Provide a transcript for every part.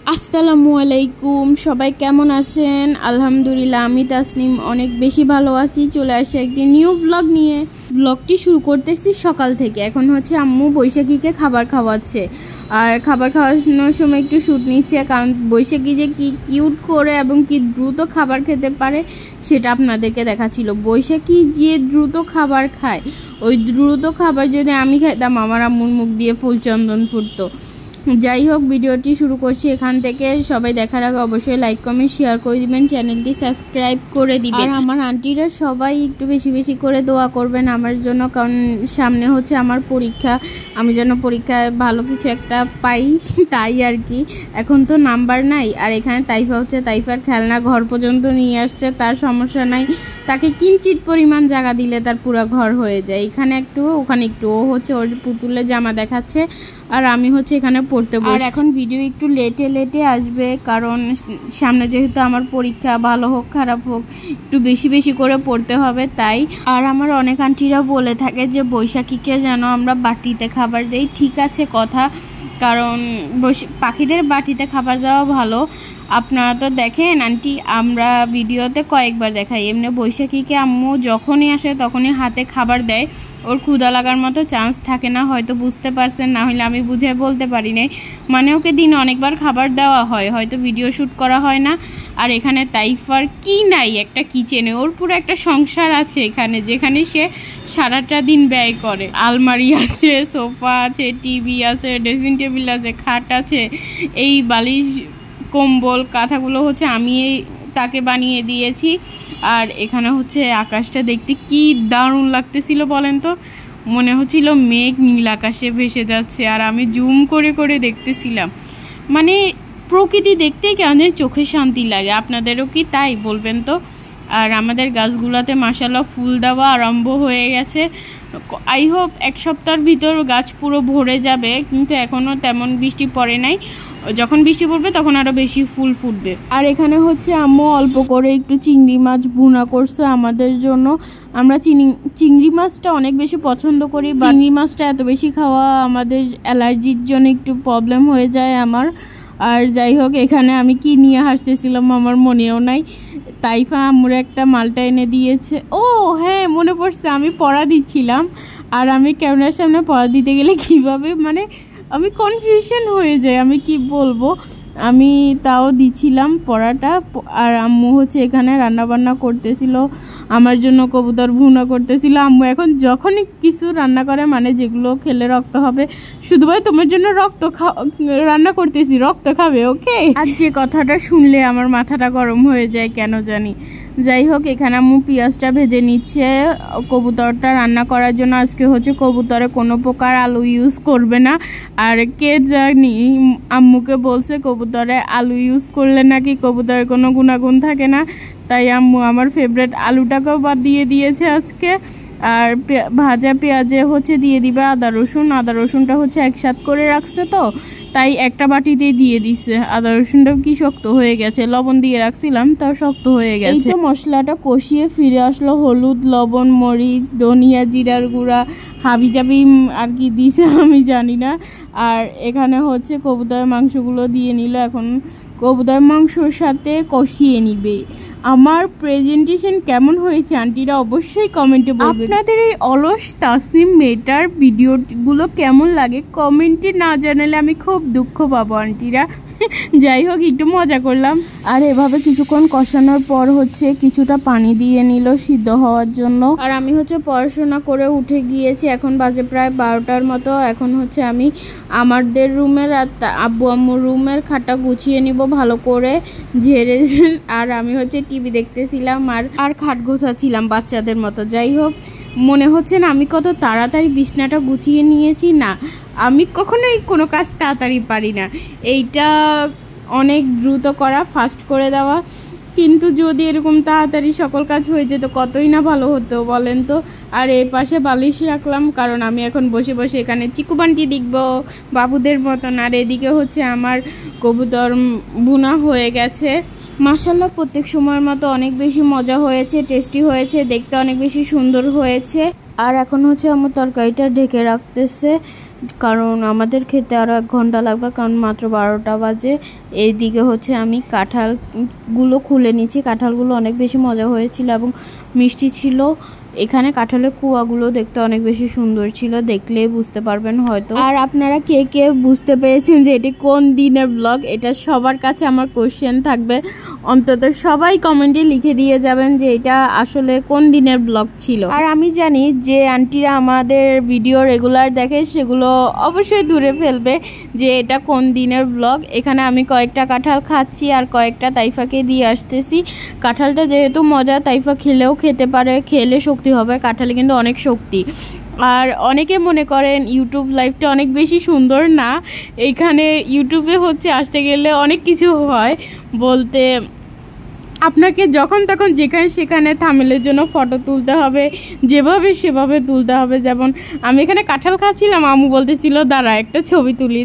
আসসালামু আলাইকুম, সবাই কেমন আছেন? আলহামদুলিল্লাহ, আমি তাসনিম অনেক বেশি ভালো আছি। চলে আসে একটি নিউ ব্লগ নিয়ে। ব্লগটি শুরু করতেছি সকাল থেকে। এখন হচ্ছে আম্মু বৈশাখীকে খাবার খাওয়াচ্ছে, আর খাবার খাওয়ানোর সময় একটু শ্যুট নিচ্ছে, কারণ বৈশাখী যে কি কিউট করে এবং কি দ্রুত খাবার খেতে পারে সেটা আপনাদেরকে দেখাচ্ছিল। বৈশাখী যে দ্রুত খাবার খায়, ওই দ্রুত খাবার যদি আমি খাইতাম আমার আম্মুর মুখ দিয়ে ফুলচন্দন ফুটতো। যাই হোক, ভিডিওটি শুরু করছি এখান থেকে। সবাই দেখার আগে অবশ্যই লাইক কমেন্ট শেয়ার করে দিবেন, চ্যানেলটি সাবস্ক্রাইব করে দিবেন। আর আমার আন্টিরা সবাই একটু বেশি বেশি করে দোয়া করবেন আমার জন্য, কারণ সামনে হচ্ছে আমার পরীক্ষা। আমি যেন পরীক্ষায় ভালো কিছু একটা পাই, তাই আর কি। এখন তো নাম্বার নাই, আর এখানে তাইফা হচ্ছে তাইফার খেলনা ঘর পর্যন্ত নিয়ে আসছে। তার সমস্যা নাই, তাকে কিঞ্চিত পরিমাণ জায়গা দিলে তার পুরো ঘর হয়ে যায়। এখানে একটু ওখানে একটু, ও হচ্ছে ওর পুতুলের জামা দেখাচ্ছে, আর আমি হচ্ছে এখানে পড়তে বসছি। আর এখন ভিডিও একটু লেটে আসবে, কারণ সামনে যেহেতু আমার পরীক্ষা, ভালো হোক খারাপ হোক একটু বেশি বেশি করে পড়তে হবে তাই। আর আমার অনেক আন্টিরা বলে থাকে যে বৈশাখীকে যেন আমরা বাটিতে খাবার দেই। ঠিক আছে কথা, কারণ পাখিদের বাটিতে খাবার দেওয়া ভালো। আপনারা তো দেখেন আন্টি, আমরা ভিডিওতে কয়েকবার দেখাই। এমনি বৈশাখীকে আম্মু যখনই আসে তখনই হাতে খাবার দেয়। ওর ক্ষুধা লাগার মতো চান্স থাকে না, হয়তো বুঝতে পারছেন, না হলে আমি বুঝে বলতে পারি নাই। মানে ওকে দিনে অনেকবার খাবার দেওয়া হয়, হয়তো ভিডিও শ্যুট করা হয় না। আর এখানে তাইফার কি নাই, একটা কিচেনে ওর পুরো একটা সংসার আছে এখানে, যেখানে সে সারাটা দিন ব্যয় করে। আলমারি আছে, সোফা আছে, টিভি আছে, ড্রেসিং টেবিল আছে, খাট আছে। এই বালিশ কম্বল কাঁথাগুলো হচ্ছে আমি তাকে বানিয়ে দিয়েছি। আর এখানে হচ্ছে আকাশটা দেখতে কি দারুণ লাগতেছিল বলেন তো, মনে হচ্ছিল মেঘ নীল আকাশে ভেসে যাচ্ছে, আর আমি জুম করে করে দেখতেছিলাম। মানে প্রকৃতি দেখতেই কেমন চোখে শান্তি লাগে। আপনাদেরও কি তাই বলবেন তো? আর আমাদের গাছগুলোতে মাশাআল্লাহ ফুল দেওয়া আরম্ভ হয়ে গেছে। আই হোপ এক সপ্তাহের ভিতর গাছ পুরো ভরে যাবে, কিন্তু এখনও তেমন বৃষ্টি পড়ে নাই। যখন বৃষ্টি পড়বে তখন আরও বেশি ফুল ফুটবে। আর এখানে হচ্ছে আম্মু অল্প করে একটু চিংড়ি মাছ ভুনা করছে আমাদের জন্য। আমরা চিংড়ি মাছটা অনেক বেশি পছন্দ করি। চিংড়ি মাছটা এত বেশি খাওয়া আমাদের অ্যালার্জির জন্য একটু প্রবলেম হয়ে যায় আমার। আর যাই হোক, এখানে আমি কি নিয়ে হাসতেছিলাম আমার মনেও নাই। তাইফা আম্মুর একটা মালটা এনে দিয়েছে। ও হ্যাঁ, মনে পড়ছে, আমি পড়া দিচ্ছিলাম, আর আমি ক্যামেরার সামনে পড়া দিতে গেলে কিভাবে মানে আমি কনফিউশন হয়ে যাই, আমি কি বলবো। আমি তাও দিচ্ছিলাম পড়াটা, আর আম্মু হচ্ছে এখানে রান্নাবান্না করতেছিল, আমার জন্য কবুতর ভুনা করতেছিল। আম্মু এখন যখনই কিছু রান্না করে, মানে যেগুলো খেলে রক্ত হবে, শুধু ভাই তোমার জন্য রান্না করতেছি, রক্ত খাবে, ওকে। আর যে কথাটা শুনলে আমার মাথাটা গরম হয়ে যায় কেন জানি। যাই হোক, এখানে আম্মু পেঁয়াজটা ভেজে নিচ্ছে কবুতরটা রান্না করার জন্য। আজকে হচ্ছে কবুতরে কোনো প্রকার আলু ইউজ করবে না। আর কে জানি আম্মুকে বলছে কবুতরে আলু ইউজ করলে নাকি কবুতরের কোনো গুণাগুণ থাকে না, তাই আম্মু আমার ফেভারিট আলুটাকেও বাদ দিয়ে দিয়েছে আজকে। আর ভাজা পেঁয়াজে হচ্ছে দিয়ে দিবে আদা রসুনটা হচ্ছে একসাথ করে রাখছে, তো তাই একটা বাটিতেই দিয়ে দিছে। আদা রসুনটাও কি শক্ত হয়ে গেছে, লবণ দিয়ে রাখছিলাম তাও শক্ত হয়ে গেছে। এই তো মশলাটা কষিয়ে ফিরে আসলো, হলুদ, লবণ, মরিচ, ধনিয়া, জিরার গুঁড়া, হাবিজাবি আর কি দিছে আমি জানি না। আর এখানে হচ্ছে কবুতরের মাংসগুলো দিয়ে নিল। এখন কবুতরের মাংসর সাথে কষিয়ে নিবে। আমার প্রেজেন্টেশন কেমন হয়েছে আন্টিরা অবশ্যই কমেন্টে বলবেন। আপনাদের এই অলস তাসনিম মেয়েটার ভিডিওগুলো কেমন লাগে কমেন্টে না জানালে আমি খুব দুঃখ পাবো আন্টিরা। যাই হোক, একটু মজা করলাম। আর এভাবে কিছুক্ষণ কষানোর পর হচ্ছে কিছুটা পানি দিয়ে নিল সিদ্ধ হওয়ার জন্য। আর আমি হচ্ছে পড়াশোনা করে উঠে গিয়েছি, এখন বাজে প্রায় 12টার মতো। এখন হচ্ছে আমি আমাদের রুমের আর আব্বু আম্মুর রুমের খাটটা গুছিয়ে নিব ভালো করে ঝেড়ে। আর আমি হচ্ছে টিভি দেখতেছিলাম আর খাট গোছাচ্ছিলাম বাচ্চাদের মতো। যাই হোক, মনে হচ্ছে না আমি কত তাড়াতাড়ি বিছনাটা গুছিয়ে নিয়েছি। না, আমি কখনোই কোনো কাজ তাড়াতাড়ি পারি না। এইটা অনেক দ্রুত করা, ফাস্ট করে দেওয়া। কিন্তু যদি এরকম তাড়াতাড়ি সকল কাজ হয়ে যেত কতই না ভালো হতো বলেন তো। আর এই পাশে বালিশ রাখলাম, কারণ আমি এখন বসে বসে এখানে চিকুবান্টি দেখব বাবুদের মতন। আর এদিকে হচ্ছে আমার কবুতর ভুনা হয়ে গেছে। মাশাআল্লাহ, প্রত্যেক সময়ের মতো অনেক বেশি মজা হয়েছে, টেস্টি হয়েছে, দেখতে অনেক বেশি সুন্দর হয়েছে। আর এখন হচ্ছে আমার তরকারিটা ঢেকে রাখতেছে। কারণ আমাদের খেতে আরও 1 ঘন্টা লাগবে, কারণ মাত্র 12টা বাজে। এইদিকে হচ্ছে আমি কাঁঠালগুলো খুলে নিচ্ছি। কাঁঠালগুলো অনেক বেশি মজা হয়েছিল এবং মিষ্টি ছিল। এখানে কাঁঠালের কুয়াগুলো দেখতে অনেক বেশি সুন্দর ছিল, দেখলেই বুঝতে পারবেন হয়তো। আর আপনারা কে কে বুঝতে পেরেছেন যে এটি কোন দিনের ব্লগ, এটা সবার কাছে আমার কোশ্চেন থাকবে। অন্তত সবাই কমেন্টে লিখে দিয়ে যাবেন যে এটা আসলে কোন দিনের ব্লগ ছিল। আর আমি জানি যে আন্টিরা আমাদের ভিডিও রেগুলার দেখে সেগুলো অবশ্যই দূরে ফেলবে যে এটা কোন দিনের ব্লগ। এখানে আমি কয়েকটা কাঁঠাল খাচ্ছি আর কয়েকটা তাইফাকে দিয়ে আসতেছি। কাঁঠালটা যেহেতু মজা, তাইফা খেলেও খেতে পারে, খেলে শক্তি হবে। কাঁঠালে কিন্তু অনেক শক্তি। আর অনেকে মনে করেন ইউটিউব লাইভটা অনেক বেশি সুন্দর না। এইখানে ইউটিউবে হচ্ছে আসতে গেলে অনেক কিছু হয়, বলতে আপনাকে যখন তখন যেখানে সেখানে থাম্বনেলের জন্য ফটো তুলতে হবে, যেভাবে সেভাবে তুলতে হবে। যেমন আমি এখানে কাঁঠাল খাচ্ছিলাম, আম্মু বলতেছিল দাঁড়া একটা ছবি তুলি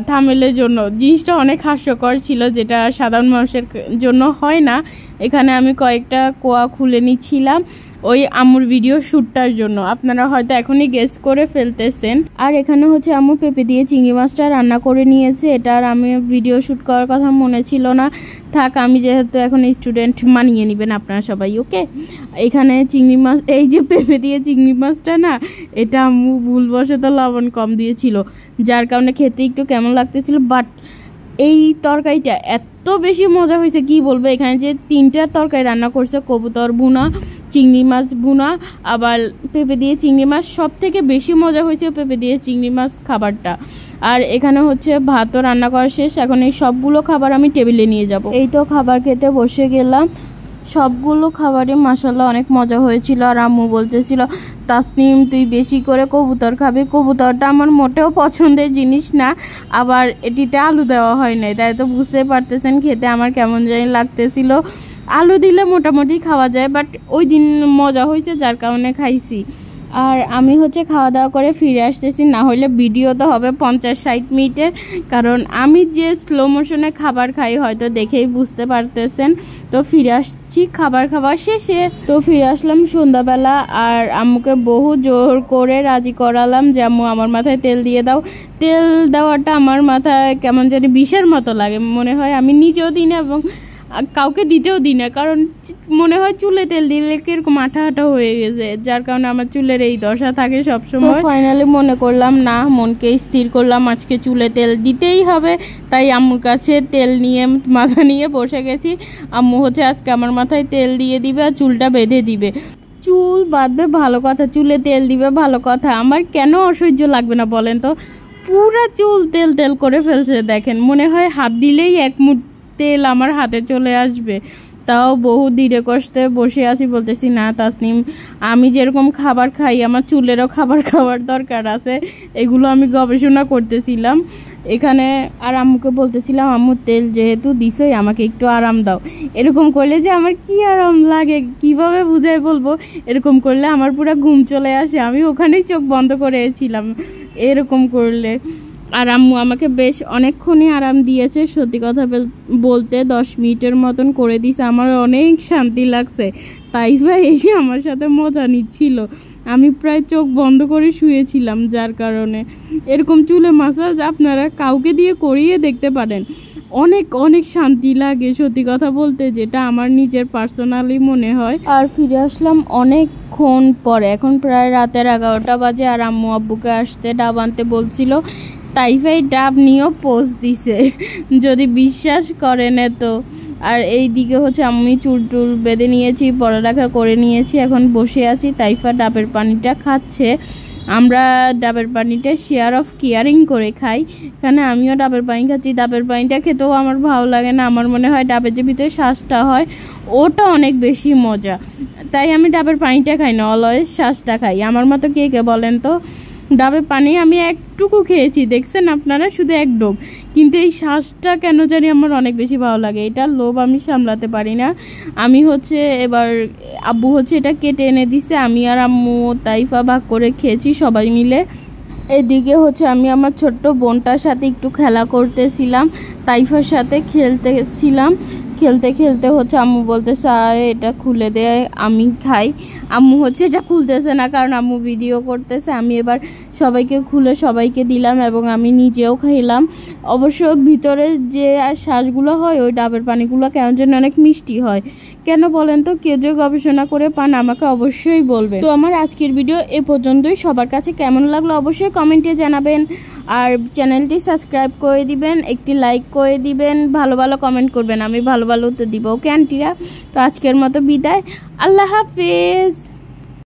থাম্বনেলের জন্য। জিনিসটা অনেক হাস্যকর ছিল, যেটা সাধারণ মানুষের জন্য হয় না। এখানে আমি কয়েকটা কোয়া খুলে নিচ্ছিলাম ওই আম্মুর ভিডিও শ্যুটটার জন্য। আপনারা হয়তো এখনই গেস করে ফেলতেছেন। আর এখানে হচ্ছে আম্মু পেঁপে দিয়ে চিংড়ি মাছটা রান্না করে নিয়েছে। এটা আর আমি ভিডিও শ্যুট করার কথা মনে ছিল না, থাক আমি যেহেতু এখন স্টুডেন্ট মানিয়ে নেবেন আপনারা সবাই, ওকে। এখানে চিংড়ি মাছ, এই যে পেঁপে দিয়ে চিংড়ি মাছটা না, এটা আম্মু ভুলবশত লবণ কম দিয়েছিল, যার কারণে খেতে একটু কেমন লাগতেছিল। বাট এই তরকারিটা এত বেশি মজা হয়েছে কি বলবো। এখানে যে 3টা তরকারি রান্না করছে, কবুতর ভুনা, চিংড়ি মাছ ভুনা, আবার পেঁপে দিয়ে চিংড়ি মাছ, সব থেকে বেশি মজা হয়েছে পেঁপে দিয়ে চিংড়ি মাছ খাবারটা। আর এখানে হচ্ছে ভাতও রান্না করা শেষ। এখন এই সবগুলো খাবার আমি টেবিলে নিয়ে যাব। এই তো খাবার খেতে বসে গেলাম। সবগুলো খাবারই মাশাআল্লাহ অনেক মজা হয়েছিল। আর আম্মু বলতেছিল তাসনিম তুই বেশি করে কবুতর খাবি। কবুতরটা আমার মোটেও পছন্দের জিনিস না, আবার এটিতে আলু দেওয়া হয় নাই, তাই তো বুঝতে পারতেছেন খেতে আমার কেমন জানি লাগতেছিল। আলু দিলে মোটামুটি খাওয়া যায়, বাট ওই দিন মজা হয়েছে যার কারণে খাইছি। আর আমি হচ্ছে খাওয়া দাওয়া করে ফিরে আসতেছি, না হলে ভিডিও তো হবে 50-60 মিনিটের, কারণ আমি যে স্লো মোশনে খাবার খাই হয়তো দেখেই বুঝতে পারতেছেন। তো ফিরে আসছি খাবার শেষে। তো ফিরে আসলাম সন্ধ্যাবেলা, আর আম্মুকে বহু জোর করে রাজি করালাম যে আম্মু আমার মাথায় তেল দিয়ে দাও। তেল দেওয়াটা আমার মাথায় কেমন জানি বিষের মতো লাগে, মনে হয় আমি নিজেও দিই না এবং কাউকে দিতেও দিই না, কারণ মনে হয় চুলে তেল দিলে কিরকম আঠা আঠা হয়ে গেছে, যার কারণে আমার চুলের এই দশা থাকে সবসময়। ফাইনালি মনে করলাম না, মনকে স্থির করলাম আজকে চুলে তেল দিতেই হবে। তাই আম্মুর কাছে তেল নিয়ে মাথা নিয়ে বসে গেছি। আম্মু হচ্ছে আজকে আমার মাথায় তেল দিয়ে দিবে আর চুলটা বেঁধে দিবে। চুল বাঁধবে ভালো কথা, চুলে তেল দিবে ভালো কথা, আমার কেন অসহ্য লাগবে না বলেন তো। পুরা চুল তেল তেল করে ফেলছে দেখেন, মনে হয় হাত দিলেই 1 মুঠ তেল আমার হাতে চলে আসবে। তাও বহু ধীরে কষ্টে বসে আছি, বলতেছি না তাসনিম আমি যেরকম খাবার খাই আমার চুলেরও খাবার খাওয়ার দরকার আছে। এগুলো আমি গবেষণা করতেছিলাম এখানে। আর আম্মুকে বলতেছিলাম আম্মু তেল যেহেতু দিছই আমাকে একটু আরাম দাও। এরকম করলে যে আমার কি আরাম লাগে কিভাবে বুঝাই বলবো। এরকম করলে আমার পুরো ঘুম চলে আসে, আমি ওখানেই চোখ বন্ধ করেছিলাম এরকম করলে। আর আম্মু আমাকে বেশ অনেকক্ষণই আরাম দিয়েছে, সত্যি কথা বলতে 10 মিনিটের মতন করে দিয়েছে। আমার অনেক শান্তি লাগছে। তাইফা এসে আমার সাথে মজা নিচ্ছিল, আমি প্রায় চোখ বন্ধ করে শুয়েছিলাম। যার কারণে এরকম চুলে মাসাজ আপনারা কাউকে দিয়ে করিয়ে দেখতে পারেন, অনেক অনেক শান্তি লাগে সত্যি কথা বলতে, যেটা আমার নিজের পার্সোনালি মনে হয়। আর ফিরে আসলাম অনেকক্ষণ পরে, এখন প্রায় রাতের 11টা বাজে। আর আম্মু আব্বুকে আসতে ডাব আনতে বলছিল, তাইফাই ডাব নিয়েও পোস্ট দিছে, যদি বিশ্বাস করেন তো। আর এই দিকে হচ্ছে আমি চুল টুল বেঁধে নিয়েছি, পড়ালেখা করে নিয়েছি, এখন বসে আছি। তাইফা ডাবের পানিটা খাচ্ছে। আমরা ডাবের পানিটা শেয়ার অফ কেয়ারিং করে খাই, এখানে আমিও ডাবের পানি খাচ্ছি। ডাবের পানিটা খেতেও আমার ভালো লাগে না, আমার মনে হয় ডাবের যে ভিতরে শ্বাসটা হয় ওটা অনেক বেশি মজা, তাই আমি ডাবের পানিটা খাই না, অলওয়েজ শ্বাসটা খাই। আমার মতো কে কে বলেন তো। ডাবের পানি আমি একটুকু খেয়েছি, দেখছেন আপনারা, শুধু 1 ডোব, কিন্তু এই শ্বাসটা কেন জানি আমার অনেক বেশি ভালো লাগে। এটার লোভ আমি সামলাতে পারি না। আমি হচ্ছে এবার আব্বু হচ্ছে এটা কেটে এনে দিছে, আমি আর আম্মু তাইফা ভাগ করে খেয়েছি সবাই মিলে। এদিকে হচ্ছে আমি আমার ছোট্ট বোনটার সাথে একটু খেলা করতেছিলাম। তাইফার সাথে খেলতেছিলাম। খেলতে খেলতে হচ্ছে আম্মু বলতেছে আর এটা খুলে দে আমি খাই। আম্মু হচ্ছে এটা খুলতেছে না, কারণ আম্মু ভিডিও করতেছে। আমি এবার সবাইকে খুলে সবাইকে দিলাম এবং আমি নিজেও খেলাম। অবশ্য ভিতরে যে শ্বাসগুলো হয় ওই ডাবের পানিগুলো কেমন যেন অনেক মিষ্টি হয়। কেন বলেন তো? কেউ যে গবেষণা করে পান আমাকে অবশ্যই বলবেন। তো আমার আজকের ভিডিও এ পর্যন্তই। সবার কাছে কেমন লাগলো অবশ্যই কমেন্টে জানাবেন, আর চ্যানেলটি সাবস্ক্রাইব করে দিবেন, একটি লাইক করে দিবেন, ভালো ভালো কমেন্ট করবেন, আমি ভালো ভালো উত্তর দিব। ওকে আন্টিরা, তো আজকের মতো বিদায়, আল্লাহ হাফেজ।